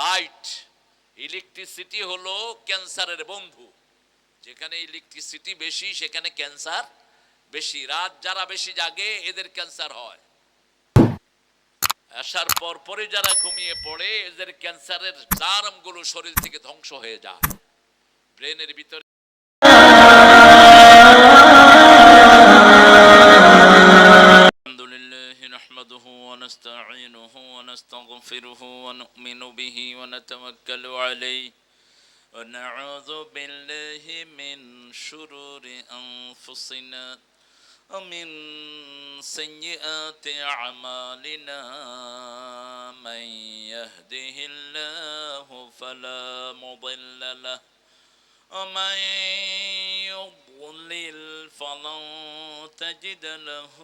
Light, electricity হলো ক্যান্সারের বন্ধু। যেখানে ইলেকট্রিসিটি বেশি সেখানে ক্যান্সার বেশি। রাত যারা বেশি জাগে এদের ক্যান্সার হয়, আসার পর পরে যারা ঘুমিয়ে পড়ে এদের ক্যান্সারের জার্মগুলো শরীর থেকে ধ্বংস হয়ে যায়, ব্রেনের ভিতরে। আলহামদুলিল্লাহ নাহমাদুহু ওয়া নাস্তাঈনুহু ওয়া নাস্তাগফিরুহু ওয়া নু'মিনু বিহি ওয়া নাতাওয়াক্কালু আলাইহি ওয়া নাউযু বিল্লাহি মিন শুরুরি আনফুসিনা ومن سيئات أعمالنا من يهده الله فلا مضل له ومن يضلل فلن تجد له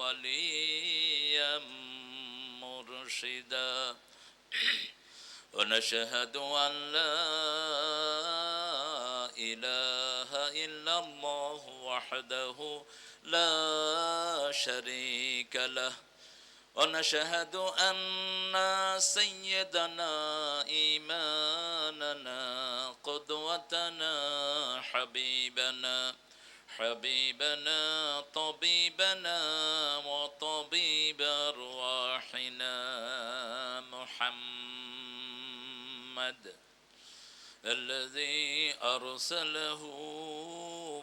وليا مرشدا ونشهد أن لا إله إلا الله وحده لا شريك له ونشهد أن سيدنا إيماننا قدوتنا حبيبنا طبيبنا وطبيب أرواحنا محمد الذي أرسله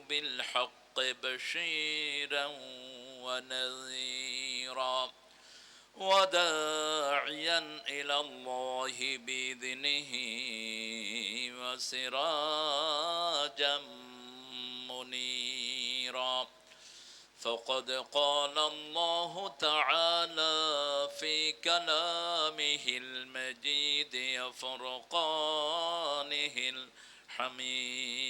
بالحق بشيرا ونذيرا وداعيا إلى الله بإذنه وسراجا منيرا فقد قال الله تعالى في كلامه المجيد وفرقانه الحميد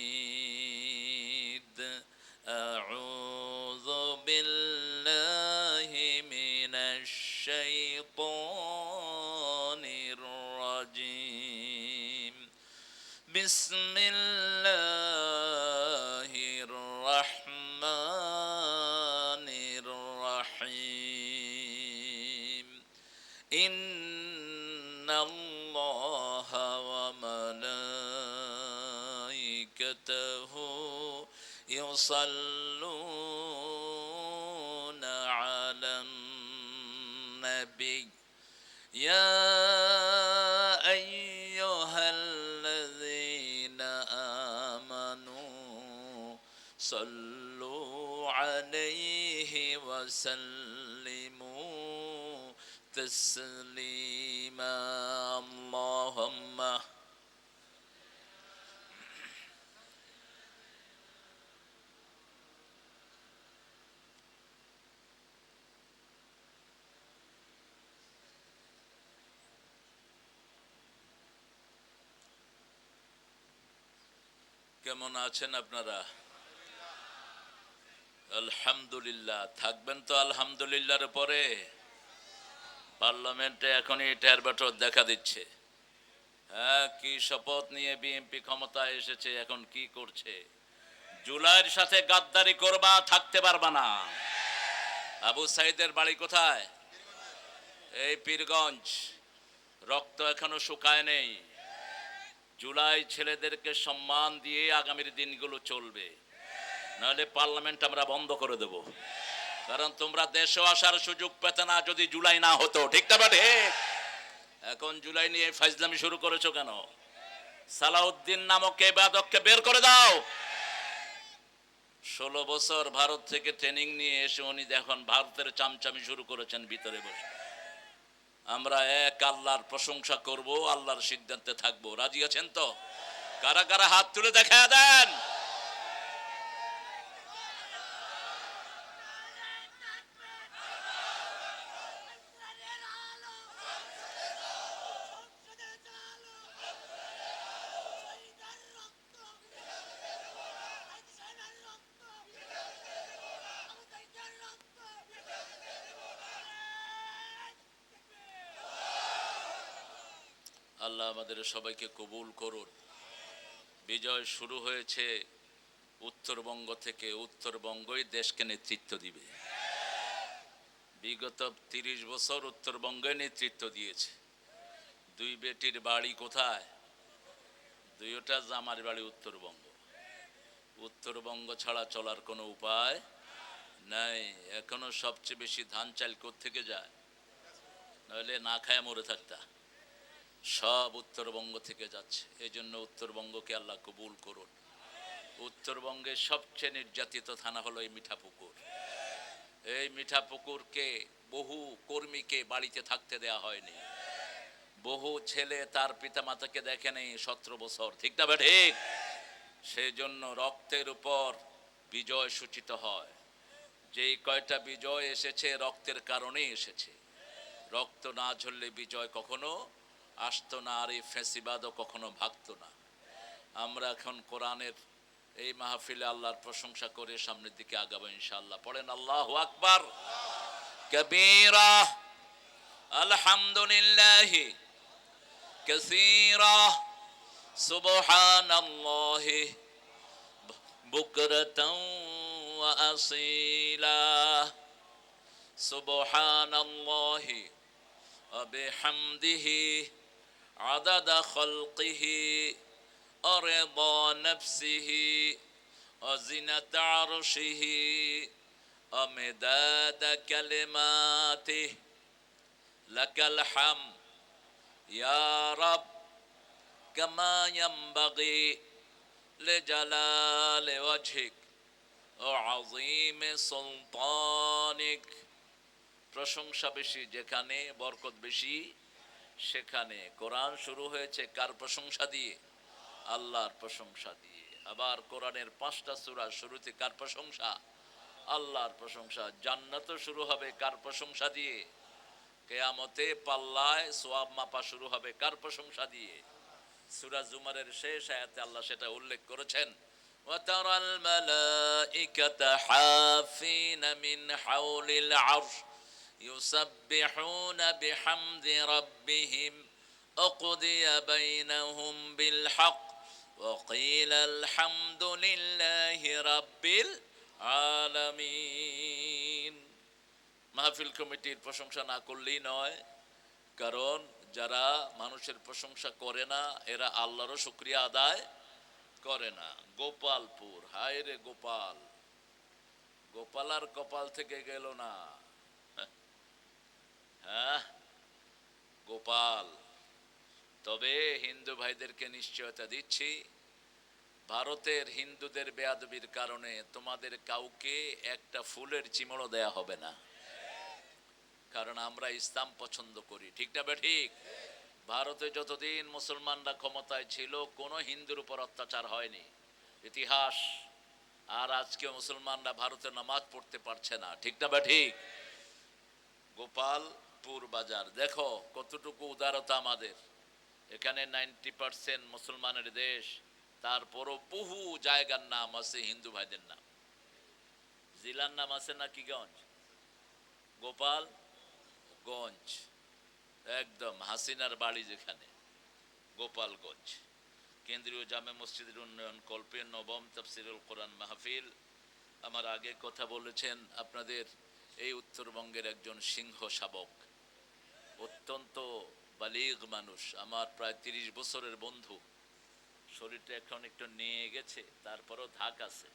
أعوذ بالله من الشيطان الرجيم بسم الله الرحمن الرحيم إن الله وملائكته يصلون على النبي يا أيها الذين آمنوا صلوا عليه وسلموا تسليما اللهم কেমন আছেন আপনারা? আলহামদুলিল্লাহ। থাকবেন তো আলহামদুলিল্লাহর পরে? পার্লামেন্টে এখনই এটার ব্যাটর দেখা দিচ্ছে। হ্যাঁ, কি শপথ নিয়ে বিএনপি ক্ষমতায় এসেছে, এখন কি করছে? জুলাইয়ের সাথে গাদ্দারি করবা, থাকতে পারবা না। আবু সাইদের বাড়ি কোথায়? এই পীরগঞ্জ। রক্ত এখনো শুকায় নেই। জুলাই ছেলেদেরকে সম্মান দিয়ে আগামীর দিনগুলো চলবে, নাহলে পার্লামেন্ট আমরা বন্ধ করে দেব। কারণ তোমরা দেশে আসার সুযোগ পেতে না যদি জুলাই না হতো, ঠিক না? ঠিক। এখন জুলাই নিয়ে ফাজলামি শুরু করেছো কেন? সালাউদ্দিন নামক এই বেয়াদবকে বের করে দাও। 16 বছর ভারত থেকে ট্রেনিং নিয়ে এসে উনি এখন ভারতের চামচামি শুরু করেছেন ভিতরে বসে। আমরা এক আল্লাহর প্রশংসা করব, আল্লাহর সিদ্ধান্তে থাকবো। রাজি আছেন তো? কারা কারা হাত তুলে দেখা দেন। আল্লাহ আমাদের সবাইকে কবুল করুন। বিজয় শুরু হয়েছে উত্তরবঙ্গ থেকে। উত্তরবঙ্গই দেশকে নেতৃত্ব দিবে। বিগত 30 বছর উত্তরবঙ্গে নেতৃত্ব দিয়েছে। দুই বেটির বাড়ি কোথায়? দুইটা জামার বাড়ি উত্তরবঙ্গ। উত্তরবঙ্গ ছাড়া চলার কোনো উপায় নাই। এখনো সবচেয়ে বেশি ধান চাল কোত্থেকে যায়? নইলে না খায় মরে থাকতা। সব উত্তরবঙ্গ থেকে যাচ্ছে। এই জন্য উত্তরবঙ্গকে আল্লাহ কবুল করুন। উত্তরবঙ্গের সবচেয়ে নির্যাতিত থানা হলো এই মিঠাপুকুর। এই মিঠাপুকুরকে বহু কর্মীকে বাড়িতে থাকতে দেয়া হয়নি। বহু ছেলে তার পিতা মাতাকে দেখেনি 17 বছর, ঠিক না ঠিক? সেই জন্য রক্তের উপর বিজয় সূচিত হয়। যেই কয়টা বিজয় এসেছে রক্তের কারণেই এসেছে। রক্ত না ঝরলে বিজয় কখনো আসতো না, আর এই ফ্যাসিবাদও কখনো ভাগতো না। আমরা এখন কোরআনের এই মাহফিলে আল্লাহর প্রশংসা করে সামনের দিকে আগাবো ইনশাআল্লাহ। পড়েন আল্লাহু আকবার কবীরা, আলহামদুলিল্লাহি কাসীরা, সুবহানাল্লাহি বুকরাতাও ওয়া আসীলা, সুবহানাল্লাহি ওয়া বিহামদিহি আদাদা খালকিহি ورضا نفسه وزنة عرشه ومداد كلماته لك الحمد يا رب كما ينبغي لجلال وجهك وعظيم سلطانك। প্রশংসা বেশি যেখানে, বরকত বেশি সেখানে। কোরআন শুরু হয়েছে কার প্রশংসা দিয়ে? আল্লাহর প্রশংসা দিয়ে। আবার কোরআনের 5টা সূরা শুরুতে কার প্রশংসা? আল্লাহর প্রশংসা। জান্নাত শুরু হবে কার প্রশংসা দিয়ে? কিয়ামতে পাল্লায় সওয়াব মাপা শুরু হবে কার প্রশংসা দিয়ে? সূরা জুমারের শেষ আয়াতে আল্লাহ সেটা উল্লেখ করেছেন, ওয়া তারাল মালাইকাতা হাফিনা মিন হাওলিল আরশ ইউসাব্বিহুনা বিহামদি রাব্বিহিম وقضي بينهم بالحق وقيل الحمد لله رب العالمين। মাহফিল কমিটির প্রশংসা না করলেই নয়, কারণ যারা মানুষের প্রশংসা করে না এরা আল্লাহরও শুকরিয়া আদায় করে না। গোপালপুর, হায় রে গোপাল, গোপালার কপাল থেকে গেল না। হ্যাঁ গোপাল। তবে হিন্দু ভাইদেরকে নিশ্চয়তা দিচ্ছি, ভারতের হিন্দুদের বেয়াদবির কারণে তোমাদের কাউকে একটা ফুলের চিমড়ও দেয়া হবে না, কারণ আমরা ইসলাম পছন্দ করি, ঠিক না ঠিক? ভারতে যতদিন মুসলমানরা ক্ষমতায় ছিল কোনো হিন্দুর উপর অত্যাচার হয়নি, ইতিহাস। আর আজকে মুসলমানরা ভারতে নামাজ পড়তে পারছে না, ঠিক না ঠিক? গোপালপুর বাজার দেখো কতটুকু উদারতা আমাদের। এখানে 90% মুসলমানের দেশ, তারপরও বহু জায়গার নাম আছে হিন্দু ভাইদের নাম। জেলার নাম আছে না কি গঞ্জ, গোপালগঞ্জ, একদম হাসিনার বাড়ি যেখানে, গোপালগঞ্জ। কেন্দ্রীয় জামে মসজিদের উন্নয়ন কল্পে 9ম তাফসীরুল কোরআন মাহফিল। আমার আগে কথা বলেছেন আপনাদের এই উত্তরবঙ্গের একজন সিংহ শাবক, অত্যন্ত বালিগ মানুষ, আমার প্রায় 30 বছরের বন্ধু। শরীরটা এখন একটু নিয়ে গেছে, তারপরও ধাক আছে।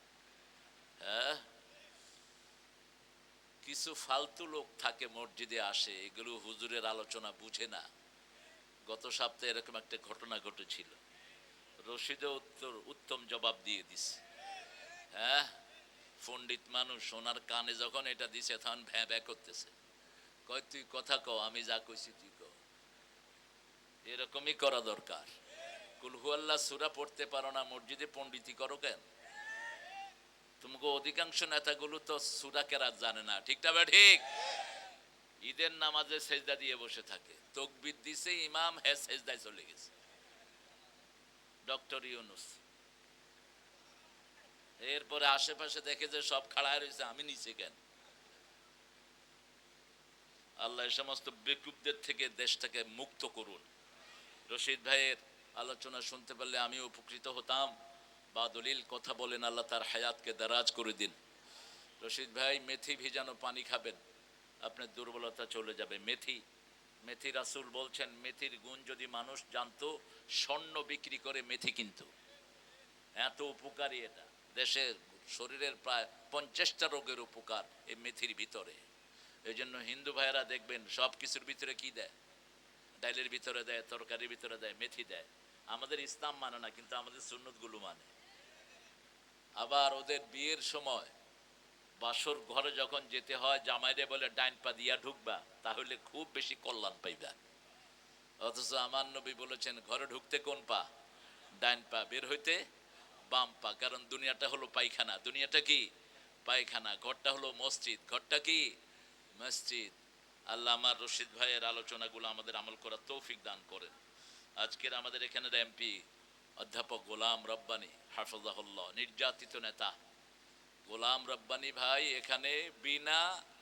হ্যাঁ, কিছু ফালতু লোক থাকে মসজিদে আসে, এগুলো হুজুরের আলোচনা বুঝে না। গত সপ্তাহে এরকম একটা ঘটনা ঘটেছিল, রশিদও উত্তম জবাব দিয়ে দিছে। হ্যাঁ, পণ্ডিত মানুষ, ওনার কানে যখন এটা দিছে তখন ভ্যাঁ ভ্যাঁ করতেছে, কয় তুই কথা কও, আমি যা কইছি তুই কও। এরকমই করা দরকার। কুল হুয়াল্লাহ সূরা পড়তে পারো না, মসজিদে পণ্ডিতি করো কেন? তোমাকে অধিকাংশ নেতাগুলো তো সূরা কেরাত জানে না, ঠিক না ঠিক? ঈদের নামাজে সেজদা দিয়ে বসে থাকে, তাকবীর দিছে ইমাম, হ্যাঁ সেজদায় চলে গেছে। ডক্টর ইউনূস এরপরে আশেপাশে দেখে যে সব খাড়া রয়েছে, আমি নিচে কেন? আল্লাহ এই সমস্ত বেকুবদের থেকে দেশটাকে মুক্ত করুন। রশিদ ভাইয়ের আলোচনা শুনতে পারলে আমি উপকৃত হতাম। বা দলিল কথা বলেন, আল্লাহ তার হায়াতকে দারাজ করে দিন। রশিদ ভাই মেথি ভিজানো পানি খাবেন, আপনার দুর্বলতা চলে যাবে। মেথি মেথি রাসূল বলছেন মেথির গুণ যদি মানুষ জানতো স্বর্ণ বিক্রি করে মেথি কিনতো। এত উপকারী এটা, দেশের শরীরের প্রায় 50টা রোগের উপকার এই মেথির ভিতরে। এই জন্য হিন্দু ভাইয়েরা দেখবেন সব কিছুর ভিতরে কি দেয়, ডাইলের ভিতরে দেয়, তরকারির ভিতরে দেয়, মেথি দেয়। আমাদের ইসলাম মানে না, কিন্তু আমাদের সুন্নত গুলো মানে। আবার ওদের বিয়ের সময় বাসর ঘরে যখন যেতে হয় জামাইরে বলে ডাইন পা দিয়া ঢুকবা, তাহলে খুব বেশি কল্যাণ পাইবা। অথচ আমার নবী বলেছেন ঘরে ঢুকতে কোন পা? ডাইন পা, বের হইতে বাম পা। কারণ দুনিয়াটা হলো পায়খানা। দুনিয়াটা কি? পায়খানা। ঘরটা হলো মসজিদ। ঘরটা কি? মসজিদ। আল্লাহ আমার রশিদ ভাইয়ের আলোচনাগুলো আমাদের আমল করার তৌফিক দান করেন। আজকের আমাদের এখানের এমপি অধ্যাপক গোলাম রব্বানী হাফিজাহুল্লাহ, নির্যাতিত নেতা গোলাম রব্বানী ভাই এখানে বিনা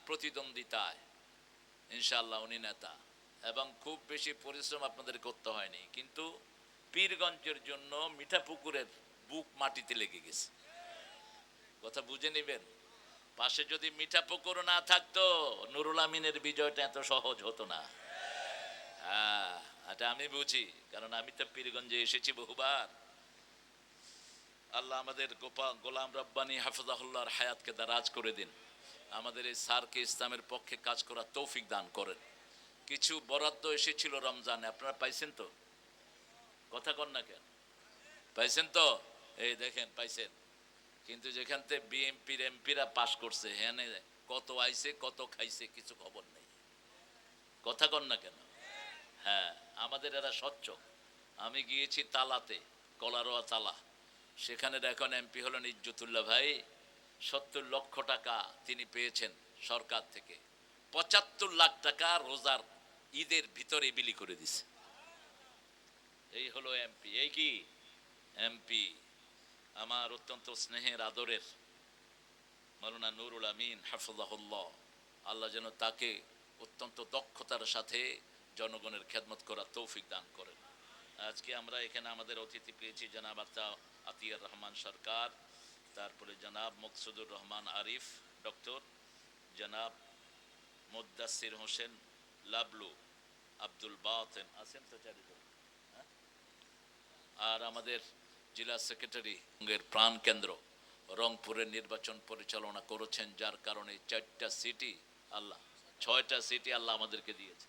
প্রতিদ্বন্দ্বিতায় ইনশাআল্লাহ উনি নেতা, এবং খুব বেশি পরিশ্রম আপনাদের করতে হয়নি। কিন্তু পীরগঞ্জের জন্য মিঠাপুকুরের বুক মাটিতে লেগে গেছে। কথা বুঝে নেবেন। পাশে যদি মিঠাপুকুর না থাকতো নুরুল আমিনের বিজয়টা এত সহজ হতো না। হ্যাঁ, এটা আমি বুঝি, কারণ আমি তো পীরগঞ্জে এসেছি বহুবার। আল্লাহ আমাদের গোলাম রব্বানী হাফিজাহুল্লাহর হায়াতকে দারাজ করে দিন। আমাদের এই স্যারকে ইসলামের পক্ষে কাজ করার তৌফিক দান করেন। কিছু বরাদ্দ এসেছিল রমজানে, আপনারা পাইছেন তো? কথা কন না কেন? পাইছেন তো? এই দেখেন পাইছেন। কিন্তু যেখান থেকে বিএনপির এমপিরা পাশ করছে, হ্যাঁ কত আইছে কত খাইছে কিছু খবর নেই। কথা কন না কেন? হ্যাঁ, আমাদের এরা স্বচ্ছ। আমি গিয়েছি তালাতে, কলারোয়া তালা, সেখানে এখন এমপি হলেন ইজ্জতুল্লাহ ভাই। 70 লক্ষ টাকা তিনি পেয়েছেন সরকার থেকে। 75 লাখ টাকা রোজার ঈদের ভিতরে বিলি করে দিছে। এই হলো এমপি। এই কি এমপি? আমার অত্যন্ত স্নেহের আদরের মাওলানা নুরুল আমিন হাফিজাহুল্লাহ, আল্লাহ যেন তাকে অত্যন্ত দক্ষতার সাথে জনগণের খেদমত করার তৌফিক দান করেন। আজকে আমরা এখানে আমাদের অতিথি পেয়েছি জনাব আতিয়ার রহমান সরকার, তারপরে জনাব মকসুদুর রহমান আরিফ ডক্টর, জনাব মুদ্দাসির হোসেন লাবলু, আব্দুল বাতেন আছেন তো চারিজন, আর আমাদের জেলা সেক্রেটারি এর প্রাণ কেন্দ্র রংপুরের নির্বাচন পরিচালনা করেছেন, যার কারণে 4টা সিটি আল্লাহ, 6টা সিটি আল্লাহ আমাদেরকে দিয়েছে।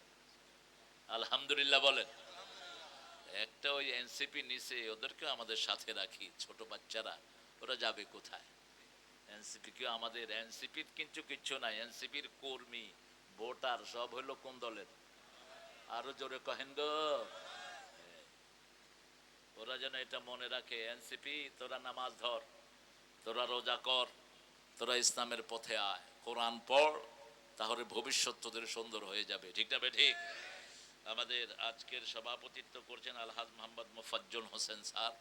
আলহামদুলিল্লাহ বলেন। একটা ওই এনসিপি নিচে, ওদেরকে আমাদের সাথে রাখি, ছোট বাচ্চারা ওরা যাবে কোথায়? এনসিপি কেউ আমাদের, এনসিপির কিন্তু কিচ্ছু নাই। এনসিপির কর্মী ভোটার সব হলো কোন দলের? আরো জোরে কহেন গো। ওরা যেন এটা মনে রাখে, এনসিপি তোরা নামাজ ধর, তোরা রোজা কর, তোরা ইসলামের পথে আয়, কোরআন পড়, তাহলে ভবিষ্যৎ তোদের সুন্দর হয়ে যাবে। ঠিক না? ঠিক। আমাদের আজকের সভাপতিত্ব করছেন আলহাজ মোহাম্মদ মোফাজ্জল হোসেন স্যার।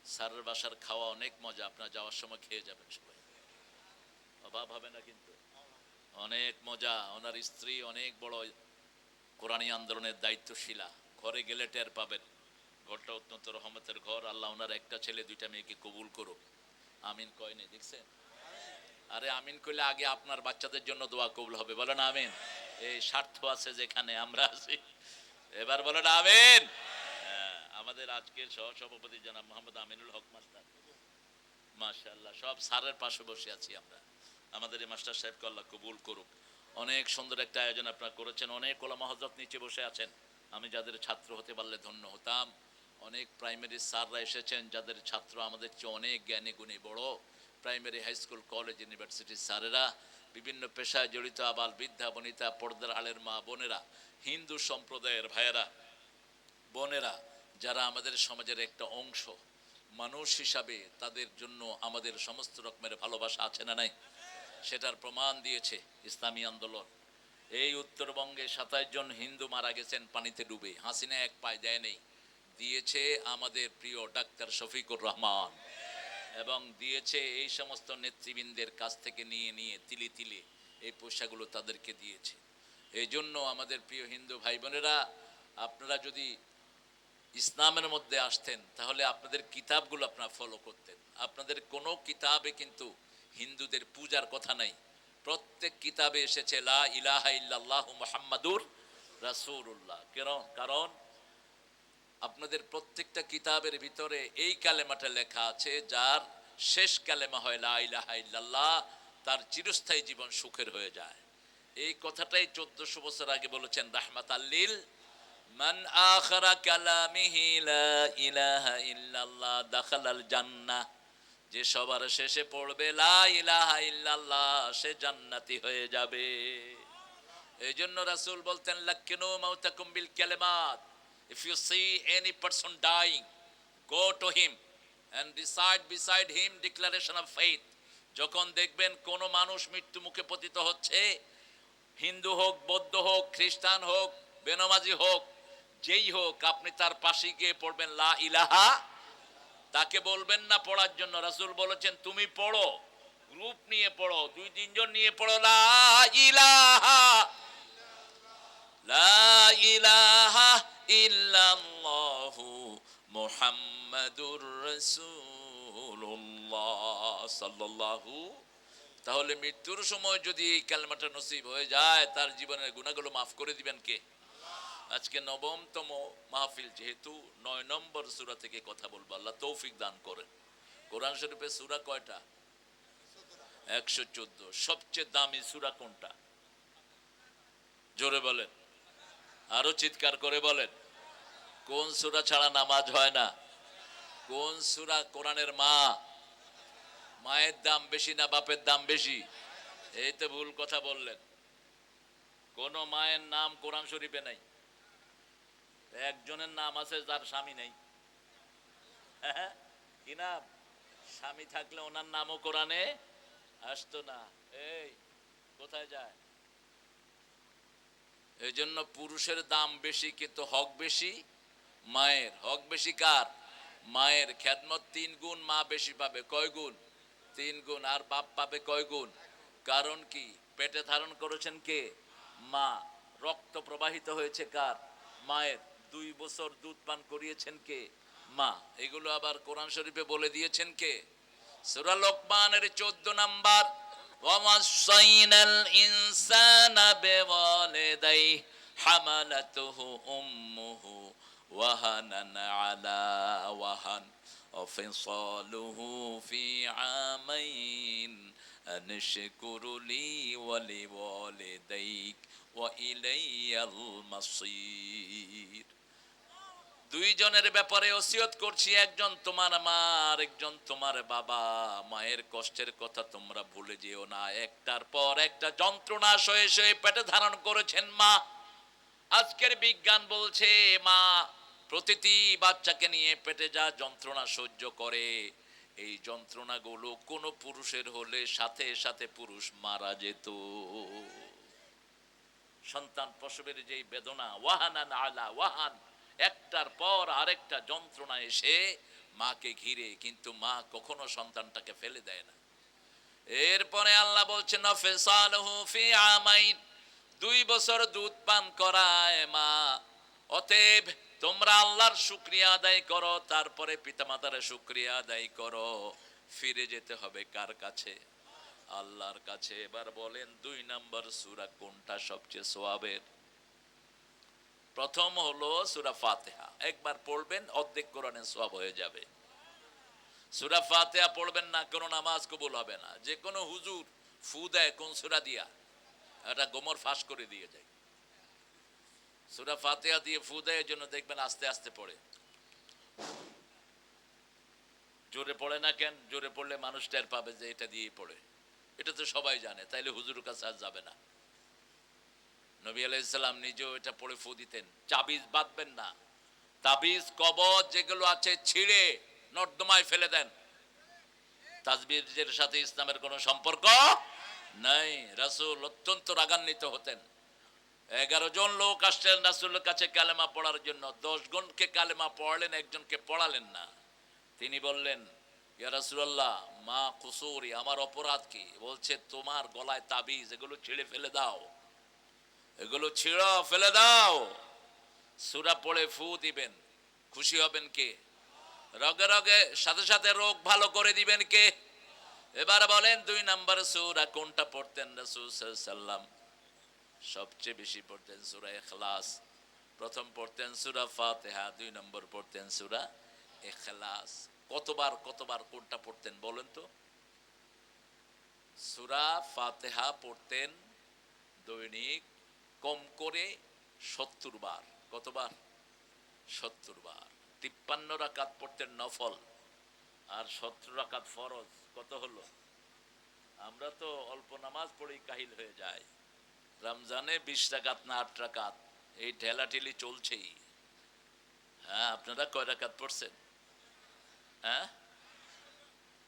স্যারের বাসার খাওয়া অনেক মজা, আপনার যাওয়ার সময় খেয়ে যাবেন, সবাই অভাব হবে না কিন্তু, অনেক মজা। ওনার স্ত্রী অনেক বড় কোরআনী আন্দোলনের দায়িত্বশীলা, ঘরে গেলে টের পাবেন। ঘরটা অত্যন্ত রহমতের ঘর। আল্লাহ ওনার একটা ছেলে 2টা মেয়েকে কবুল করুক। আমিন কয়নি দেখছেন? আরে আমিন কইলে আগে আপনার বাচ্চাদের জন্য দোয়া কবুল হবে, বলেন আমিন। এই স্বার্থ আছে যেখানে আমরা আছি, এবার বলেন আমিন। আমাদের আজকের সহসভাপতি জনাব মোহাম্মদ আমিনুল হক মাস্টার, মাশাআল্লাহ, সব স্যারের পাশে বসে আছি আমরা। আমাদের এই মাস্টার সাহেবকে আল্লাহ কবুল করুক। অনেক সুন্দর একটা আয়োজন আপনারা করেছেন। অনেক ওলামা হযরত নিচে বসে আছেন, আমি যাদের ছাত্র হতে পারলে ধন্য হতাম। অনেক প্রাইমারি স্যাররা এসেছেন যাদের ছাত্র আমাদের চেয়ে অনেক জ্ঞানী গুণী বড়। প্রাইমারি হাই স্কুল কলেজ ইউনিভার্সিটির স্যারেরা, বিভিন্ন পেশায় জড়িত আবাল বৃদ্ধা বনিতা, পর্দার আলের মা বোনেরা, হিন্দু সম্প্রদায়ের ভাইয়েরা বোনেরা, যারা আমাদের সমাজের একটা অংশ, মানুষ হিসাবে তাদের জন্য আমাদের সমস্ত রকমের ভালোবাসা আছে না নাই? সেটার প্রমাণ দিয়েছে ইসলামী আন্দোলন। এই উত্তরবঙ্গে 27 জন হিন্দু মারা গেছেন পানিতে ডুবে, হাসিনা এক পায় দেয় নেই, দিয়েছে আমাদের প্রিয় ডাক্তার শফিকুর রহমান, এবং দিয়েছে এই সমস্ত নেতৃবৃন্দের কাছ থেকে নিয়ে নিয়ে তিলে তিলে এই পয়সাগুলো তাদেরকে দিয়েছে। এই জন্য আমাদের প্রিয় হিন্দু ভাই বোনেরা, আপনারা যদি ইসলামের মধ্যে আসতেন তাহলে আপনাদের কিতাবগুলো আপনারা ফলো করতেন। আপনাদের কোনো কিতাবে কিন্তু হিন্দুদের পূজার কথা নাই। প্রত্যেক কিতাবে এসেছে লা ইলাহা ইল্লাল্লাহু মুহাম্মাদুর রাসূলুল্লাহ। কারণ আপনাদের প্রত্যেকটা কিতাবের ভিতরে এই কালেমাটা লেখা আছে, যার শেষ কালেমা হয় লা ইলাহা ইল্লাল্লাহ, তার চিরস্থায়ী জীবন সুখের হয়ে যায়। এই কথাটাই 1400 বছর আগে বলেছেন রাহমাতাল লিল মান আখিরা কালামিহি লা ইলাহা ইল্লাল্লাহ দাখালাল জান্নাহ। যে সবার শেষে পড়বে লা ইলাহা ইল্লাল্লাহ, সে জান্নাতি হয়ে যাবে। এই জন্য রাসূল বলতেন লাক্কিনু মাউতাকুম বিল কালিমাত, if you see any person dying, go to him and recite beside him declaration of faith. যখন দেখবেন কোন মানুষ মৃত্যু মুখে পতিত হচ্ছে, হিন্দু হোক, বৌদ্ধ হোক, খ্রিস্টান হোক, বেনামাজি হোক, যেই হোক, আপনি তার পাশে গিয়ে পড়বেন লা ইলাহা। তাকে বলবেন না পড়ার জন্য, রাসূল বলেছেন তুমি পড়ো, গ্রুপ নিয়ে পড়ো, 2-3 জন নিয়ে পড়ো লা ইলাহা, লা ইলাহা ইল্লাল্লাহু মুহাম্মাদুর রাসূলুল্লাহ সাল্লাল্লাহু। তাহলে মৃত্যুর সময় যদি এই কালেমাটা নসিব হয়ে যায়, তার জীবনের গুনাহগুলো মাফ করে দিবেন কে? আজকে 9তম মাহফিল, যেহেতু 9 নম্বর সূরা থেকে কথা বলবো, আল্লাহ তৌফিক দান করেন। কোরআন শরীফের সূরা কয়টা? 114। সবচেয়ে দামি সূরা কোনটা? জোরে বলেন, আরো চিৎকার করে বলেন। কোন সূরা ছাড়া নামাজ হয় না? কোন সূরা কোরআনের মা? মায়ের দাম বেশি না বাপের দাম বেশি? এই তো ভুল কথা বললেন। কোন মায়ের নাম কোরআন শরীফে নাই। একজনের নাম আছে যার স্বামী নেই। কি নাম? স্বামী থাকলে ওনার নামও কোরআনে আসতো না। এই কোথায় যায়? এই জন্য পুরুষের দাম বেশি, কিন্তু হক বেশি মায়ের। হক বেশি কার? মায়ের। খেদমত 3 গুণ, মা বেশি পাবে। কয় গুণ? 3 গুণ। আর বাপ পাবে কয় গুণ? কারণ কি? পেটে ধারণ করেছেন কে? মা। রক্ত প্রবাহিত হয়েছে কার? মায়ের। 2 বছর দুধ পান করিয়েছেন কে? মা। এগুলো আবার কোরআন শরীফে বলে দিয়েছেন কে? সূরা লোকমানের 14 নাম্বার, ওয়াসাইনাল ইনসানা বিওয়ালিদাইহি হামালাতুহু উম্মুহু ওয়াহানান আলা ওয়াহান ওয়াফিসালুহু ফি আমাইন আনশকুরু লি ওয়া লিওয়ালিদাইক ওয়া ইলাইয়াল মাসির। 2 জনের ব্যাপারে ওসিয়ত করছি, একজন তোমার মা, আরেকজন তোমার বাবা। মায়ের কষ্টের কথা তোমরা ভুলে যেও না। একটার পর একটা যন্ত্রণা সয়ে সয়ে পেটে ধারণ করেছেন মা। আজকের বিজ্ঞান বলছে মা প্রতিটি বাচ্চাকে নিয়ে পেটে যা যন্ত্রণা সহ্য করে, এই যন্ত্রণাগুলো কোন পুরুষের হলে সাথে সাথে পুরুষ মারা যেত। সন্তান প্রসবের যেই বেদনা, ওয়াহানান আলা ওয়াহান, একটার পর আরেকটা যন্ত্রণা এসে মাকে ঘিরে, কিন্তু মা কখনো সন্তানটাকে ফেলে দেয় না। এরপরে আল্লাহ বলছেন ফিসালহু ফি আমাইন, 2 বছর দুধ পান করায় মা। অতএব তোমরা আল্লাহর শুকরিয়া আদায় করো, তারপরে পিতামাতার শুকরিয়া আদায় করো। ফিরে যেতে হবে কার কাছে? আল্লাহর কাছে। এবার বলেন 2 নম্বর সূরা কোনটা সবচেয়ে সওয়াবের? প্রথম হলো সূরা ফাতিহা। একবার পড়বেন, অর্ধেক কোরআনের সওয়াব হয়ে যাবে। সূরা ফাতিহা পড়বেন না, কোনো নামাজ কবুল হবে না। যে কোনো হুজুর ফু দেয় কোন সূরা দিয়া, এটা গোমর ফাঁস করে দিয়ে যায়। সূরা ফাতিহা দিয়ে ফু দেয়, এর জন্য দেখবেন আস্তে আস্তে পড়ে। জোরে পড়ে না কেন? জোরে পড়লে মানুষ টের পাবে যে এটা দিয়ে পড়ে। এটা তো সবাই জানে, তাইলে হুজুরের কাছে আর যাবে না। নবী আলাইহিস সালাম নিজেও এটা পড়ে ফু দিতেন। তাবিজ বাঁধবেন না, তাবিজ কবজ যেগুলো আছে ছিঁড়ে নর্দমায় ফেলে দেন। তাজবীজের সাথে ইসলামের কোনো সম্পর্ক নাই। রাসূল অত্যন্ত রাগান্বিত হতেন। 11 জন লোক আসলেন রাসূলের কাছে কালেমা পড়ার জন্য। 10 জনকে কালেমা পড়ালেন, একজনকে পড়ালেন না। তিনি বললেন, ইয়া রাসূলুল্লাহ মা কুসুরি, আমার অপরাধ কি? বলছে তোমার গলায় তাবিজ, এগুলো ছিঁড়ে ফেলে দাও, এগুলো ছিঁড়ো ফেলে দাও। সূরা পড়ে ফু দিবেন, খুশি হবেন কে? রগে রগে সাথে সাথে রোগ ভালো করে দিবেন কে? এবার বলেন 2 নম্বর সূরা কোনটা পড়তেন রাসূল সাল্লাল্লাহু আলাইহি ওয়াসাল্লাম? সবচেয়ে বেশি পড়তেন সূরা ইখলাস। প্রথম পড়তেন সূরা ফাতিহা, 2 নম্বর পড়তেন সূরা ইখলাস। কতবার কোনটা পড়তেন বলেন তো? সূরা ফাতিহা পড়তেন দৈনিক কম করে 70 বার। কতবার? 70 বার। 53 রাকাত পড়তেন নফল, আর 17 রাকাত ফরজ। কত হলো? আমরা তো অল্প নামাজ পড়েই কাহিল হয়ে যায়। রমজানে 20 রাকাত না 8 রাকাত, এই ঠেলাঠেলি চলছেই। হ্যাঁ, আপনারা কয় রাকাত পড়ছেন? হ্যাঁ,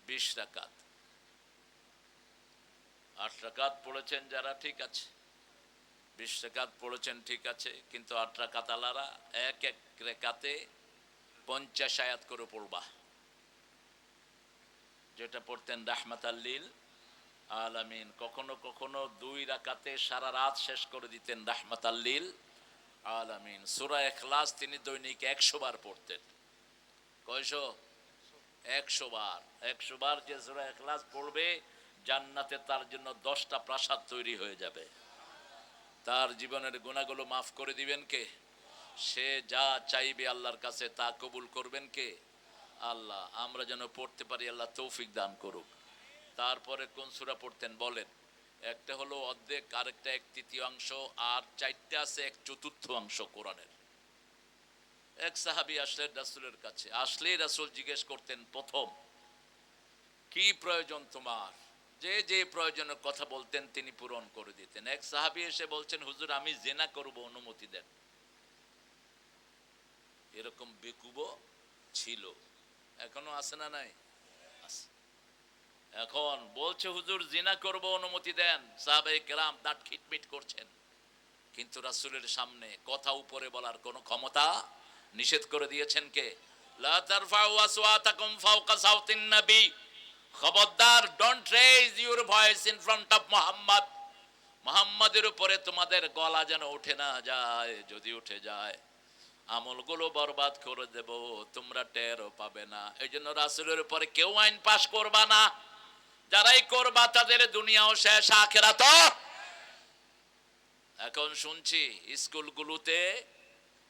20 রাকাত। 8 রাকাত পড়েছেন যারা, ঠিক আছে। 20 রাকাত পড়েছেন, ঠিক আছে, কিন্তু 8 রাকাত আলারা এক এক রেকাতে 50 আয়াত করে পড়বা। যেটা পড়তেন রাহমাতাল লিল আলামিন। কখনো কখনো 2 রাকাতে সারা রাত শেষ করে দিতেন রাহমাতাল লিল আলামিন। সূরা ইখলাস তিনি দৈনিক 100 বার পড়তেন। কয়শো? 100 বার। 100 বার যে সূরা ইখলাস পড়বে, জান্নাতে তার জন্য 10টা প্রাসাদ তৈরি হয়ে যাবে। তার জীবনের গুনাহগুলো মাফ করে দিবেন কে? সে যা চাইবে আল্লাহর কাছে তা কবুল করবেন কে? আল্লাহ। আমরা যেন পড়তে পারি, আল্লাহ তৌফিক দান করুক। তারপরে কোন সূরা পড়তেন বলেন? একটা হলো অর্ধেক, আরেকটা 1/3, আর 4টা আছে 1/4 কোরআনের। এক সাহাবী আসলেন রাসূলের কাছে। আসলেই রাসূল জিজ্ঞেস করতেন প্রথম, কি প্রয়োজন তোমার? যে যে প্রয়োজনের কথা বলতেন তিনি পূরণ করে দিতেন। এক সাহাবী এসে বলছেন, হুজুর আমি জিনা করব, অনুমতি দেন। এরকম বেকুবও ছিল, এখনো আছে না নাই? আছে। এখন বলছে হুজুর জিনা করব, অনুমতি দেন। সাহাবায়ে কেরাম দাঁত খিটমিট করছেন, কিন্তু রাসূলের সামনে কথা উপরে বলার কোনো ক্ষমতা নিষেধ করে দিয়েছেন কে? লা তারফাউ আসওয়াতাকুম ফাওকা সাউতিন নবী। খবরদার, don't raise your voice in front of Muhammad. মুহাম্মাদের উপরে তোমাদের গলা যেন উঠে না যায়। যদি উঠে যায় আমলগুলো বরবাদ করে দেব, তোমরা টেরও পাবে না। এই জন্য রাসূলের উপরে কেউ আইন পাশ করবা না। যারাই করবা তাদের দুনিয়াও শেষ, আখিরাতও। এখন শুনছি স্কুলগুলোতে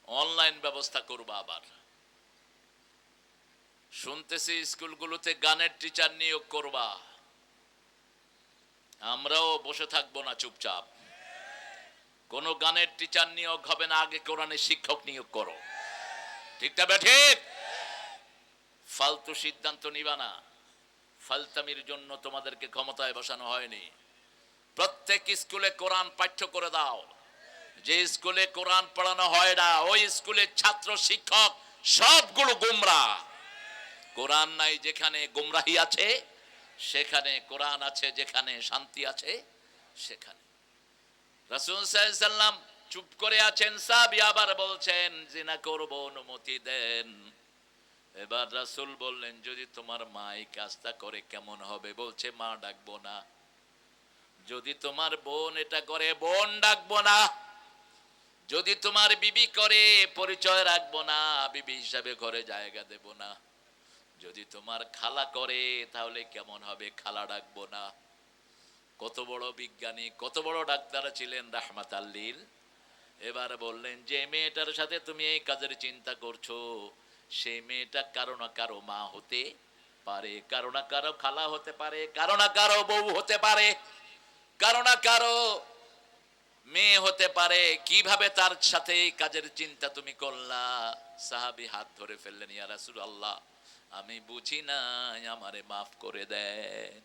অনলাইন ব্যবস্থা করবা। আবার শুনতেছি স্কুলগুলোতে গানের টিচার নিয়োগ করবা। আমরাও বসে থাকবো না চুপচাপ। কোন গানের টিচার নিয়োগ হবে না, আগে কোরআনের শিক্ষক নিয়োগ করো। ঠিক না ঠিক? ফালতু সিদ্ধান্ত নিবা না। ফালতামির জন্য তোমাদেরকে ক্ষমতায় বসানো হয়নি। প্রত্যেক স্কুলে কোরআন পাঠ্য করে দাও। যে স্কুলে কোরআন পড়ানো হয় না, ওই স্কুলের ছাত্র শিক্ষক সবগুলো গুমরাহ। কোরআন নাই যেখানে গুমরাহি আছে সেখানে, কোরআন আছে যেখানে শান্তি আছে সেখানে। রাসূল সাল্লাল্লাহু আলাইহি সাল্লাম চুপ করে আছেন, সাহাবী আবার বলছেন জিনা করব, অনুমতি দেন। এবার রাসূল বললেন, যদি তোমার মা এই কাজটা করে কেমন হবে? বলছে মা ডাকবো না। যদি তোমার বোন এটা করে, বোন ডাকবো না। যদি তোমার বিবি করে, পরিচয় রাখবো না, বিবি হিসাবে ঘরে জায়গা দেব না। যদি তোমার খালা করে তাহলে কেমন হবে? খালা ডাকবো না। কত বড় বিজ্ঞানী, কত বড় ডাক্তার ছিলেন রাহমাতাল লিল। এবার বললেন, যে মেয়েটার সাথে তুমি এই কাজের চিন্তা করছো, সেই মেয়েটা কারো না কারো মা হতে পারে, কারো না কারো খালা হতে পারে, কারো না কারো বউ হতে পারে, কারো না কারো মেয়ে হতে পারে। কিভাবে তার সাথে এই কাজের চিন্তা তুমি করলা? সাহাবী হাত ধরে ফেললেন, ইয়া রাসূলুল্লাহ আমি বুঝি না, আমারে মাফ করে দেন।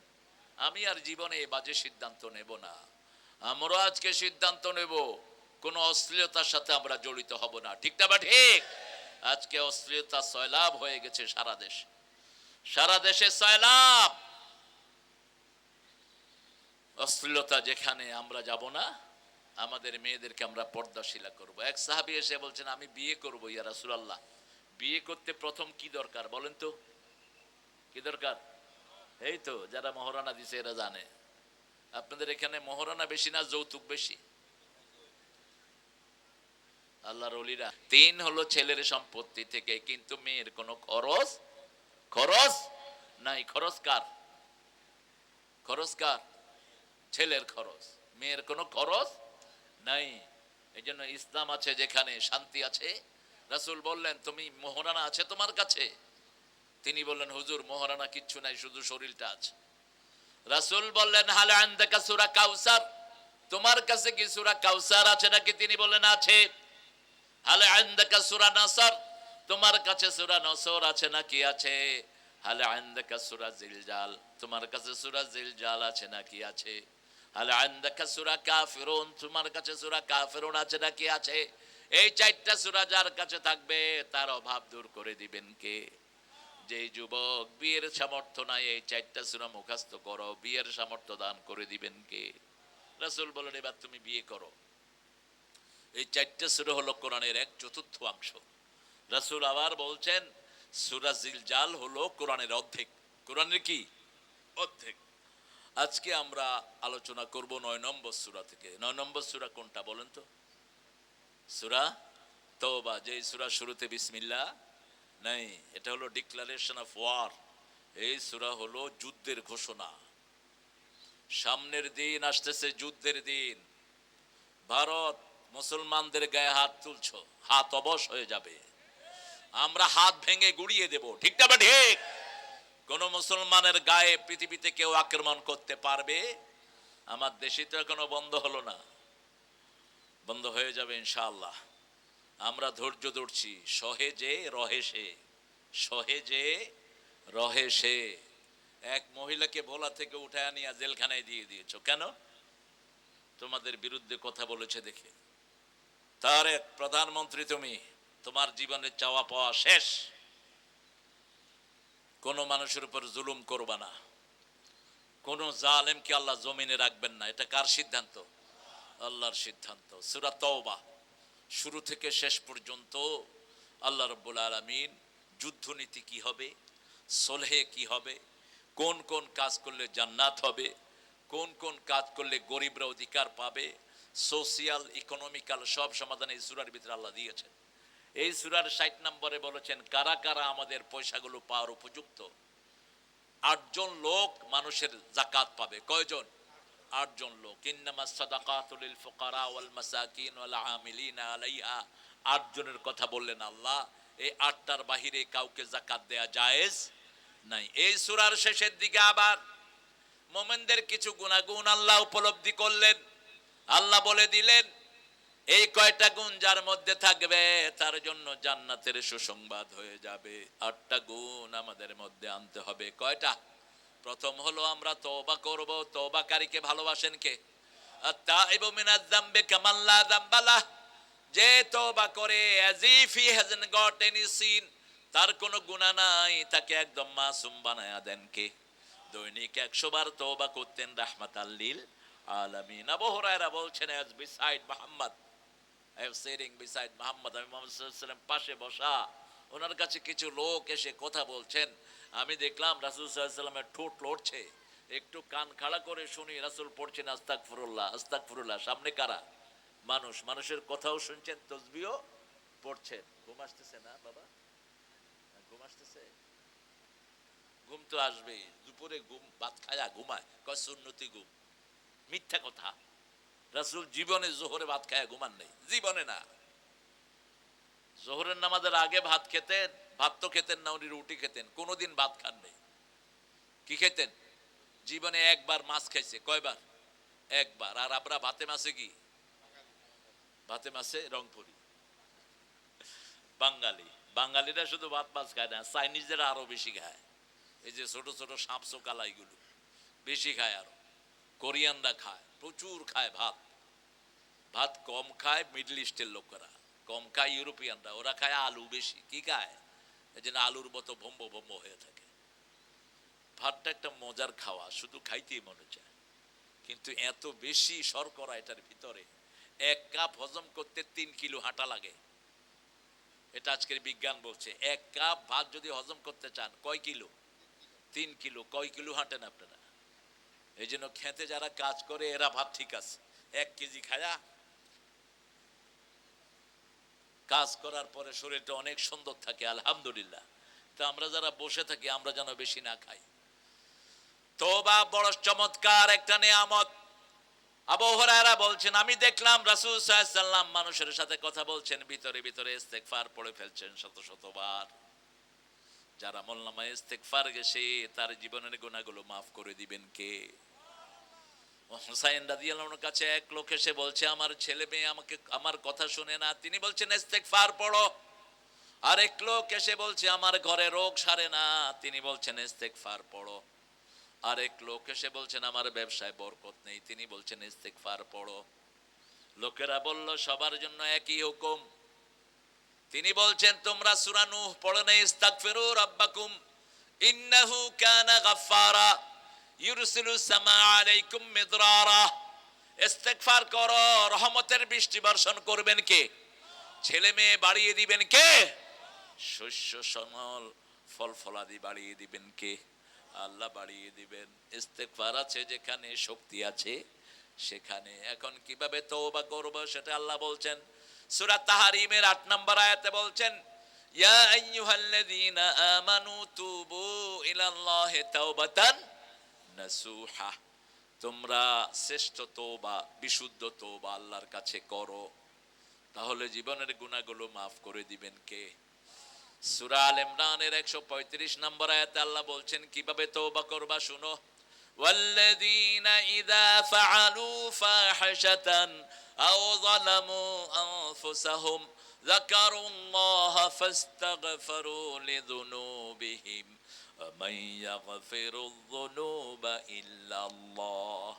আমি আর জীবনে এই বাজে সিদ্ধান্ত নেব না। আমরা আজকে সিদ্ধান্ত নেব কোন অশ্লীলতার সাথে আমরা জড়িত হব না। ঠিক না বা ঠিক? আজকে অশ্লীলতা সয়লাব হয়ে গেছে সারা দেশে, সারা দেশে সয়লাব। অশ্লীলতা যেখানে, আমরা যাব না। আমাদের মেয়েদেরকে আমরা পর্দাশীলা করব। এক সাহাবী এসে বলছেন, আমি বিয়ে করব ইয়া রাসূলুল্লাহ। বিয়ে করতে প্রথম কি দরকার বলেন তো? কি দরকার? এই তো যারা মহারানা দিছে এরা জানে। আপনাদের এখানে মহারানা বেশি না যৌতুক বেশি? আল্লাহর ওলিরা 3 হলো ছেলের সম্পত্তি থেকে, কিন্তু মেয়ের কোনো খরচ নাই। খরচ কার? খরচ কার? ছেলের খরচ। মেয়ের কোনো খরচ নাই। এই জন্য ইসলাম আছে যেখানে শান্তি আছে। রাসূল বললেন তুমি মোহরানা আছে তোমার কাছে? তিনি বললেন হুজুর মোহরানা কিচ্ছু নাই, শুধু শরীরটা আছে। রাসূল বললেন হাল আনদাকা সূরা কাউসার, তোমার কাছে কি সূরা কাউসার আছে নাকি? তিনি বললেন আছে। হাল আনদাকা সূরা নাসর, তোমার কাছে সূরা নসর আছে নাকি? আছে। হাল আনদাকা সূরা জিলজাল, তোমার কাছে সূরা জিলজাল আছে নাকি? আছে। হাল আনদাকা সূরা কাফিরুন, তোমার কাছে সূরা কাফিরুন আছে নাকি? আছে। এই চারটা সূরা যার কাছে থাকবে তার অভাব দূর করে দিবেন কে? যে যুবক বিয়ের সামর্থ্য নাই, এই চারটা সূরা মুখস্থ করো, বিয়ের সামর্থ্য দান করে দিবেন কে? রাসূল বলেন এবার তুমি বিয়ে করো। এই চারটা সূরা হলো কোরআনের 1/4 রাসূল আবার বলছেন সূরা জিলজাল হলো কোরআনের অর্ধেক। কোরআনের কি অর্ধেক? আজকে আমরা আলোচনা করব 9 নম্বর সূরা থেকে। 9 নম্বর সূরা কোনটা বলেন তো? সূরা তওবা, যে সূরা শুরুতে বিসমিল্লাহ নাই, এটা হলো ডিক্লারেশন অফ ওয়ার। এই সূরা হলো যুদ্ধের ঘোষণা। সামনের দিন আসতেছে, যুদ্ধের দিন। ভারত মুসলমানদের গায়ে হাত তুলছো, হাত অবশ হয়ে যাবে। আমরা হাত ভেঙে গুড়িয়ে দেব, ঠিক না? ঠিক। কোন মুসলমানের গায়ে পৃথিবীতে কেউ আক্রমণ করতে পারবে? আমার দেশে তো এখনো বন্ধ হলো না, বন্ধ হয়ে যাবে ইনশাআল্লাহ। আমরা ধৈর্য ধরছি। সহেজে রহেসে, সহেজে রহেসে। এক মহিলাকে ভোলা থেকে উঠায় নিয়ে জেলখানায় দিয়ে দিয়েছো কেন? তোমাদের বিরুদ্ধে কথা বলেছে দেখে। তার এক প্রধানমন্ত্রী তুমি, তোমার জীবনের চাওয়া পাওয়া শেষ। কোন মানুষের উপর জুলুম করবা না, কোন জালেমকে আল্লাহ জমিনে রাখবেন না। এটা কার সিদ্ধান্ত? আল্লাহর সিদ্ধান্ত। সূরা তওবা শুরু থেকে শেষ পর্যন্ত আল্লাহ রাব্বুল আলামিন যুদ্ধনীতি কি হবে, সলহে কি হবে, কোন কোন কাজ করলে জান্নাত হবে, কোন কোন কাজ করলে গরিবরা অধিকার পাবে, সোশিয়াল ইকোনমিক্যাল সব সমাধান এই সূরার ভিতরে আল্লাহ দিয়েছেন। এই সূরার 60 নম্বরে বলেছেন কারা কারা আমাদের পয়সাগুলো পাওয়ার উপযুক্ত। 8 জন লোক মানুষের যাকাত পাবে। কয়জন? 8 জন লোক। ইন্নামাস সাদাকাতু লিল ফুকারা ওয়াল মাসাকিন ওয়াল আমিলিনা আলাইহা। 8 জনের কথা বললেন আল্লাহ। এই 8টার বাহিরে কাউকে যাকাত দেয়া জায়েজ নাই। এই সূরার শেষের দিকে আবার মুমিনদের কিছু গুনাহগুণ আল্লাহ উপলব্ধি করলেন। আল্লাহ বলে দিলেন এই কয়টা গুণ যার মধ্যে থাকবে তার জন্য জান্নাতের সুসংবাদ হয়ে যাবে। 8টা গুণ আমাদের মধ্যে আনতে হবে। কয়টা? প্রথম হলো আমরা তওবা করব। তওবাকারীকে ভালোবাসেন কে? আত-তাইবু মিনাজ যামবি কামান লা যামবা লাহ। যে তওবা করে as if he hasn't got any sin, তার কোনো গুনাহ নাই, তাকে একদম মাসুম বানায়া দেন কে? দৈনিক 100 বার তওবা করতেন রাহমাতাল লিল আলামিন। আবু হুরায়রা বলছেন as beside Muhammad, I am sitting beside Muhammad, আমি মুহাম্মদ সাল্লাল্লাহু আলাইহি ওয়াসাল্লাম পাশে বসা। ওনার কাছে কিছু লোক এসে কথা বলছেন। আমি দেখলাম রাসূল সাল্লাল্লাহু আলাইহি ওয়াসাল্লামের ঠোঁট লড়ছে। একটু কান খাড়া করে শুনি রাসূল পড়ছেন আস্তাগফিরুল্লাহ আস্তাগফিরুল্লাহ। সামনে কারা? মানুষ। মানুষের কথাও শুনছেন, তাসবিহও পড়ছেন। ঘুম আসতেছে না বাবা? ঘুম আসতেছে? ঘুম তো আসবেই। দুপুরে ঘুম ভাত খায়া ঘুমায়, কয় সুন্নতি ঘুম। মিথ্যা কথা। রাসূল জীবনে জোহরে ভাত খায়া ঘুমান নাই, জীবনে না। জোহরের নামাজের আগে ভাত খেতেন, ভাত তো খেতেন না, উনি রুটি খেতেন, কোনোদিন ভাত খান নাই। কি খেতেন? জীবনে একবার মাছ খাইছে। কয়বার? একবার। আর আমরা ভাতে মাছে কি? ভাতে মাছে রংপুরি বাঙালি। বাঙালিরা শুধু ভাত মাছ খায় না, চাইনিজরা আরো বেশি খায়। এই যে ছোট ছোট সাপ কালাইগুলো বেশি খায়। আরো কোরিয়ানরা খায়, প্রচুর খায় ভাত। ভাত কম খায় মিডল ইস্টের লোকেরা, কম খায় ইউরোপিয়ানরা। ওরা খায় আলু বেশি। কি খায়? এই জন্য আলুর মতো ভম্ব ভম্ব হয়ে থাকে। ভাতটা একটা মজার খাওয়া, শুধু খাইতেই মনে চায়, কিন্তু এত বেশি শর্করা এটার ভিতরে। 1 কাপ হজম করতে 3 কিলো হাঁটা লাগে। এটা আজকের বিজ্ঞান বলছে। 1 কাপ ভাত যদি হজম করতে চান কয় কিলো? 3 কিলো। কয় কিলো হাঁটেন আপনারা? এই জন্য খেতে যারা কাজ করে এরা ভাত ঠিক আছে, 1 কেজি খায়া কাজ করার পরে শরীরটা অনেক সুন্দর থাকে আলহামদুলিল্লাহ। তো আমরা যারা বসে থাকি আমরা যেন বেশি না খাই। তওবা বড় চমৎকার একটা নিয়ামত। আবু হুরায়রা বলছেন, আমি দেখলাম রাসূল সাল্লাল্লাহু আলাইহি ওয়াসাল্লাম মানুষের সাথে কথা বলছেন, ভিতরে ভিতরে ইস্তেগফার পড়ে ফেলছেন শত শতবার। যারা আমলনামায় ইস্তেগফার গেছে তার জীবনের গুনাহগুলো মাফ করে দিবেন কে? হুসাইন রাদিয়াল্লাহু আনহুর কাছে এক লোক এসে বলছে, আমার ছেলে মেয়ে আমাকে আমার কথা শুনে না। তিনি বলছেন ইস্তেগফার পড়ো। আরেক লোক এসে বলছে, আমার ঘরে রোগ সারে না। তিনি বলছেন ইস্তেগফার পড়ো। আরেক লোক এসে বলছেন, আমার ব্যবসায় বরকত নেই। তিনি বলছেন ইস্তেগফার পড়ো। লোকেরা বলল, সবার জন্য একই হুকুম। তিনি বলছেন, তোমরা সূরা নূহ পড়ো না? ইস্তাগফিরু রাব্বাকুম ইন্নাহু কানা গাফফারা ইউরসিলুস সামা আলাইকুম মিদরারা। ইস্তেগফার করো, রহমতের বৃষ্টি বর্ষণ করবেন কে? ছেলে মেয়ে বাড়িয়ে দিবেন কে? শস্য শ্যামল ফল ফলাদি বাড়িয়ে দিবেন কে? আল্লাহ বাড়িয়ে দিবেন। ইস্তেগফার আছে যেখানে, শক্তি আছে সেখানে। এখন কিভাবে তওবা করব সেটা আল্লাহ বলছেন। সূরা তাহরিমের 8 নম্বর আয়াতে বলছেন, ইয়া আইয়ুহাল্লাযীনা আমানু তুবু ইলাল্লাহি তাওবাতান নাসুহা। তোমরা শ্রেষ্ঠ তওবা, বিশুদ্ধ তওবা আল্লাহর কাছে করো, তাহলে জীবনের গুনাহগুলো মাফ করে দিবেন কে? সূরা আল ইমরানের 135 নম্বর আয়াতে আল্লাহ বলছেন কিভাবে তওবা করবা, শুনো। ওয়াল্লাযীনা ইযা ফাআলু ফাহিশাতান আও যালামু আনফুসাহুম যাকারুল্লাহা ফাস্তাগফিরু লিযুনুবিহিম ওয়া মান ইয়াগফিরুয যুনুবা ইল্লাল্লাহ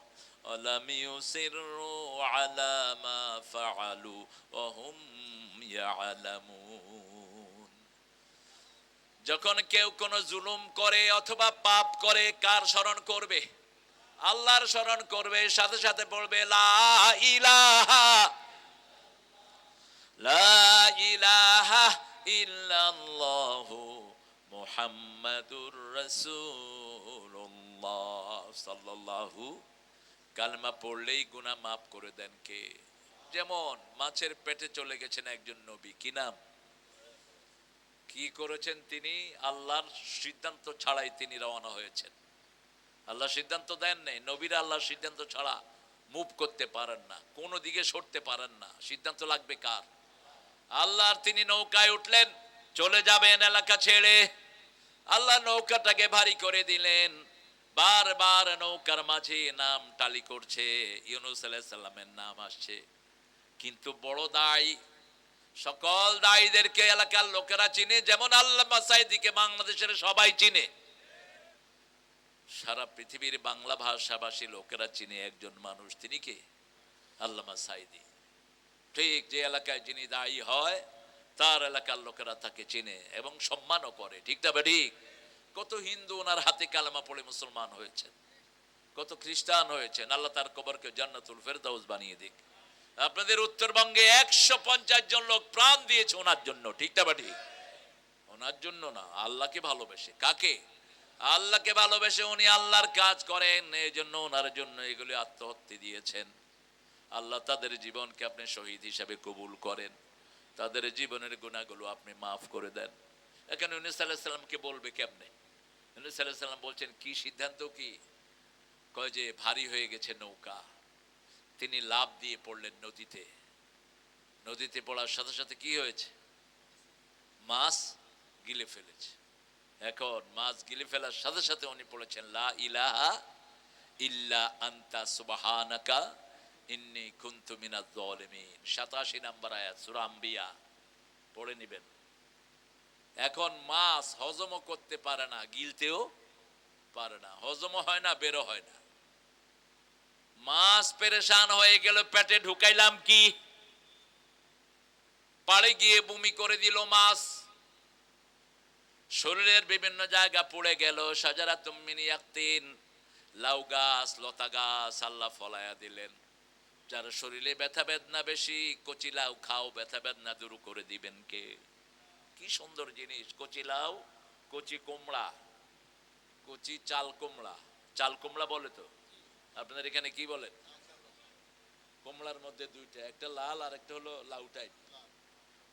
ওয়া লাম ইউসিররু আলা মা ফাআলু ওয়া হুম ইয়ালামুন। যখন কেউ কোনো জুলুম করে অথবা পাপ করে, কার স্মরণ করবে? আল্লাহর স্মরণ করবে। সাথে সাথে বলবে লা ইলাহা লা ইলাহা ইল্লাল্লাহু মুহাম্মাদুর রাসূলুল্লাহ সাল্লাল্লাহু। কালেমা পড়লেই গুনাহ মাফ করে দেন কে? যেমন মাছের পেটে চলে গেছেন একজন নবী, কি নাম? কি করেছেন তিনি? আল্লাহর সিদ্ধান্ত ছাড়াই তিনি রওনা হয়েছেন। আল্লাহ সিদ্ধান্ত দেন নাই। নবীরা আল্লাহর সিদ্ধান্ত ছাড়া মুভ করতে পারেন না, কোনো দিকে সরতে পারেন না। সিদ্ধান্ত লাগবে কার? আল্লাহর। তিনি নৌকায় উঠলেন, চলে যাবেন এলাকা ছেড়ে। আল্লাহ নৌকাটাকে ভারী করে দিলেন। বারবার নৌকার মাঝে নাম টালি করছে, ইউনূস আলাইহিস সালামের নাম আসছে। কিন্তু বড় দায়, সকল দায়ীদেরকে এলাকার লোকেরা চিনে, যেমন আল্লামা সাঈদীকে বাংলাদেশের সবাই চিনে। সারা পৃথিবীর বাংলা ভাষাভাষী লোকেরা চিনে একজন মানুষ, তিনি কে? আল্লামা সাঈদী। ঠিক যে এলাকায় যিনি দায়ী হয়, তার এলাকার লোকেরা তাকে চিনে এবং সম্মানও করে। ঠিক না ঠিক? কত হিন্দু ওনার হাতে কালেমা পড়ে মুসলমান হয়েছেন, কত খ্রিস্টান হয়েছেন। আল্লাহ তার কবরকে জান্নাতুল ফেরদাউস বানিয়ে দিক। আপনাদের উত্তরবঙ্গে 150 জন লোক প্রাণ দিয়েছে ওনার জন্য। ঠিক না ঠিক? ওনার জন্য না, আল্লাহকে ভালোবেসে। কাকে? আল্লাহকে ভালোবেসে উনি আল্লাহর কাজ করেন, এই জন্য ওনার জন্য এগুলি আত্মহত্যা দিয়েছেন। আল্লাহ তাদের জীবনকে আপনি শহীদ হিসাবে কবুল করেন, তাদের জীবনের গুনাহগুলো আপনি মাফ করে দেন। এখানে ইউনূস আলাইহিস সালামকে বলবে কেমনে? ইউনূস আলাইহিস সালাম বলছেন কি সিদ্ধান্ত কি? কয় যে ভারী হয়ে গেছে নৌকা। তিনি লাফ দিয়ে পড়লেন নদীতে। নদীতে পড়ার সাথে সাথে কি হয়েছে? মাছ গিলে ফেলেছে। এখন মাছ গিলে ফেলার সাথে সাথে উনি পড়েছেন লা ইলাহা ইল্লা আনতা সুবহানাকা ইন্নী কুনতু মিনাজ জালিমিন। 87 নম্বর আয়াত সূরা আম্বিয়া পড়ে নেবেন। এখন মাছ হজমও করতে পারে না, গিলতেও পারে না, হজমও হয় না, বেরো হয় না। মাছ পেরেশান হয়ে গেল, পেটে ঢুকাইলাম কি? পাড়ে গিয়ে বমি করে দিল মাছ। শরীরের বিভিন্ন জায়গা পুড়ে গেল। শাজারাতুম মিন ইয়াকতিন, লাউ গাছ, লতা গাছ আল্লাহ ফলায়া দিলেন। যার শরীরে ব্যথা বেদনা বেশি, কচি লাউ খাও, ব্যথা বেদনা দূর করে দিবেন কে? কি সুন্দর জিনিস! কচি লাউ, কচি কুমড়া, কচি চাল কুমড়া। চাল কুমড়া বলে তো, আপনাদের এখানে কি বলেন? কুমড়ার মধ্যে দুইটা, একটা লাল আর একটা হলো লাউ টাইপ।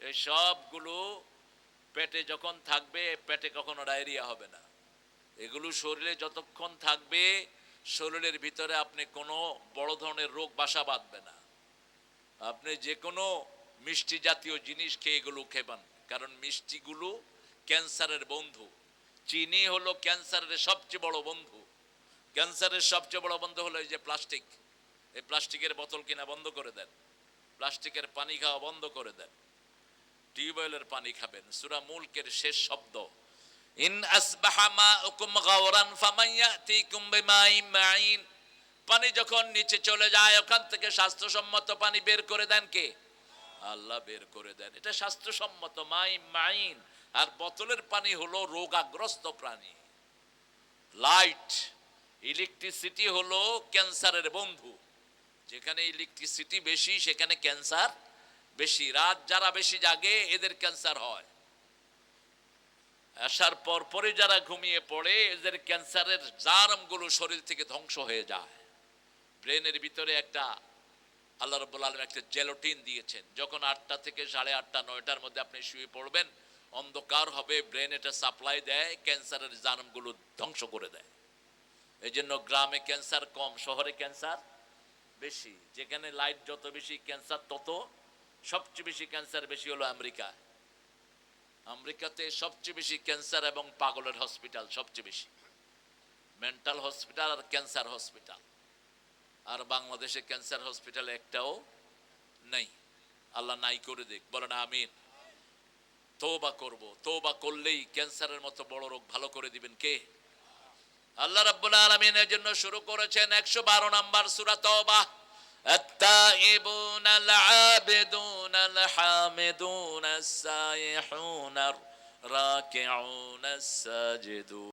এই সবগুলো পেটে যখন থাকবে, পেটে কখনো ডায়রিয়া হবে না। এগুলো শরীরে যতক্ষণ থাকবে শরীরের ভিতরে আপনি কোনো বড় ধরনের রোগ বাসা বাঁধবে না। আপনি যে কোনো মিষ্টি জাতীয় জিনিস খেয়ে এগুলো খেবেন, কারণ মিষ্টিগুলো ক্যান্সারের বন্ধু। চিনি হলো ক্যান্সারের সবচেয়ে বড় বন্ধু। ক্যান্সারের সবচেয়ে বড় বন্ধু হলো এই যে প্লাস্টিক। এই প্লাস্টিকের বোতল কিনা বন্ধ করে দেন, প্লাস্টিকের পানি খাওয়া বন্ধ করে দেন, টিউবওয়েলের পানি খাবেন। সূরা মুলকের শেষ শব্দ, ইন আসবাহা মাউকুম গাওরান ফামান ইয়াতিকুম বিমাইন মাইন। পানি যখন নিচে চলে যায়, ওখান থেকে স্বাস্থ্যসম্মত পানি বের করে দেন কে? আল্লাহ বের করে দেন। এটা স্বাস্থ্যসম্মত মাইন। আর বোতলের পানি হলো রোগাগ্রস্ত প্রাণী। লাইট, ইলেকট্রিসিটি হলো ক্যান্সারের বন্ধু। যেখানে ইলেকট্রিসিটি বেশি সেখানে ক্যান্সার বেশি। রাত যারা বেশি জাগে এদের ক্যান্সার হয়। আসার পর পরে যারা ঘুমিয়ে পড়ে এদের ক্যান্সারের জার্মগুলো শরীর থেকে ধ্বংস হয়ে যায়। ব্রেনের ভিতরে একটা আল্লাহ রাব্বুল আলামিন একটা জেলোটিন দিয়েছেন। যখন 8টা থেকে 8:30 9টার মধ্যে আপনি শুয়ে পড়বেন, অন্ধকার হবে, ব্রেন এটা সাপ্লাই দেয়, ক্যান্সারের জার্মগুলো ধ্বংস করে দেয়। এই জন্য গ্রামে ক্যান্সার কম, শহরে ক্যান্সার বেশি। যেখানে লাইট যত বেশি ক্যান্সার তত। সবচেয়ে বেশি ক্যান্সার বেশি হলো আমেরিকা। আমেরিকাতে সবচেয়ে বেশি ক্যান্সার এবং পাগলের হসপিটাল সবচেয়ে বেশি, মেন্টাল হসপিটাল আর ক্যান্সার হসপিটাল। আর বাংলাদেশে ক্যান্সার হসপিটাল একটাও নেই। আল্লাহ নাই করে দেখ, বলেন আমিন। তওবা করব, তওবা করলেই ক্যান্সারের মতো বড় রোগ ভালো করে দিবেন কে? আল্লাহ রাব্বুল আলামিন। এর জন্য শুরু করেছেন 112 নম্বর সূরা তওবা, আত-তাইবুন আল-আবিদুন আল-হামিদুন আস-সাইহুন আর-রাকিউন আস-সাজিদুন।